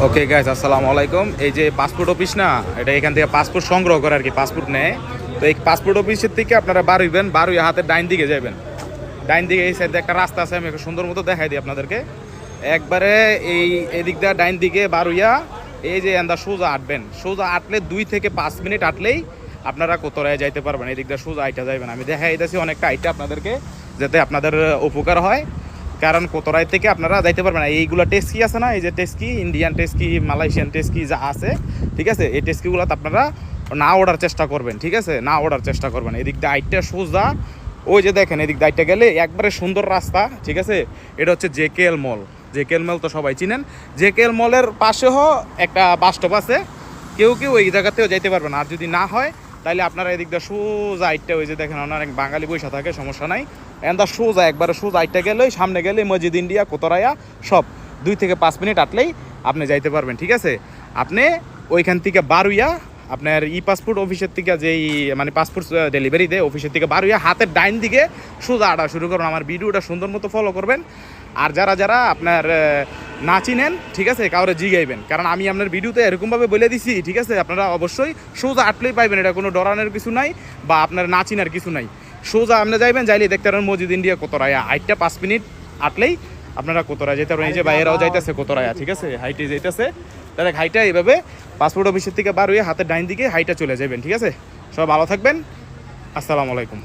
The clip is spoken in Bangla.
ওকে গাইস, আসসালামু আলাইকুম। এই যে পাসপোর্ট অফিস না, এটা এখান থেকে পাসপোর্ট সংগ্রহ করে আর কি, পাসপোর্ট নেয়। তো এই পাসপোর্ট অফিসের থেকে আপনারা বার হইবেন, বার হইয়া হাতের ডাইন দিকে যাবেন। ডাইন দিকে এই সাইডে একটা রাস্তা আছে, আমি একটু সুন্দর মতো দেখাই দিই আপনাদেরকে। একবারে এদিক দিয়ে ডাইন দিকে বার হইয়া এই যে এন্দা সোজা আটবেন। সোজা আটলে 2 থেকে 5 মিনিট আটলেই আপনারা কোতরায় যাইতে পারবেন। এদিক দিয়ে সোজা আইটা যাইবেন। আমি দেখাই দিতেছি অনেকটা আইটা আপনাদেরকে, যাতে আপনাদের উপকার হয়। কারণ কোতরাই থেকে আপনারা যাইতে পারবেন না। এইগুলো টেস্কি আছে না, এই যে টেস্কি, ইন্ডিয়ান টেস্কি, মালয়েশিয়ান টেস্কি যা আছে, ঠিক আছে, এই টেস্কিগুলোতে আপনারা না ওঠার চেষ্টা করবেন, ঠিক আছে, না ওঠার চেষ্টা করবেন। এদিক দিয়ে আইটটা সোজা, ওই যে দেখেন এদিক দাইটটা গেলে একবারে সুন্দর রাস্তা, ঠিক আছে। এটা হচ্ছে জেকেএল মল। জেকেএল মল তো সবাই চিনেন। জেকেএল মলের পাশেও একটা বাস স্টপ আছে, কেউ কেউ ওই জায়গাতেও যাইতে পারবেন। আর যদি না হয় তাহলে আপনারা এদিক দিয়ে সোজা আইটটা, ওই যে দেখেন অনেক বাঙালি বৈশা থাকে, সমস্যা নাই। এন্দা সোজা একবারে সোজা আইটটা গেলে সামনে গেলে মসজিদ ইন্ডিয়া, কোতরায়া সব 2 থেকে 5 মিনিট আটলেই আপনি যাইতে পারবেন, ঠিক আছে। আপনি ওইখান থেকে বারুইয়া আপনার পাসপোর্ট অফিসের থেকে যেই মানে পাসপোর্ট ডেলিভারি দেয় অফিসের থেকে বারুইয়া হাতের ডাইন দিকে সোজা আটা শুরু করবেন। আমার ভিডিওটা সুন্দর মতো ফলো করবেন। আর যারা যারা আপনার না চিনেন, ঠিক আছে, কাউরে জিগাইবেন, কারণ আমি আপনার ভিডিওতে এরকমভাবে বলে দিছি, ঠিক আছে। আপনারা অবশ্যই সোজা আটলেই পাইবেন, এটা কোনো ডরানোর কিছু নাই বা আপনার না চিনার কিছু নাই। সোজা আপনি যাইবেন, যাইলে দেখতে পারেন মসজিদ ইন্ডিয়া, কোতরায়া। 5 মিনিট আটলেই আপনারা কোতরায় যেতে পারবেন। এই যে বাইরেও যাইতেছে কোতরায়া, ঠিক আছে, হাইটে যাইতেছে। তাহলে হাইটা এইভাবে পাসপোর্ট অফিসের থেকে বার হয়ে হাতের ডাইন দিকে হাইটা চলে যাবেন, ঠিক আছে। সব ভালো থাকবেন। আসসালামু আলাইকুম।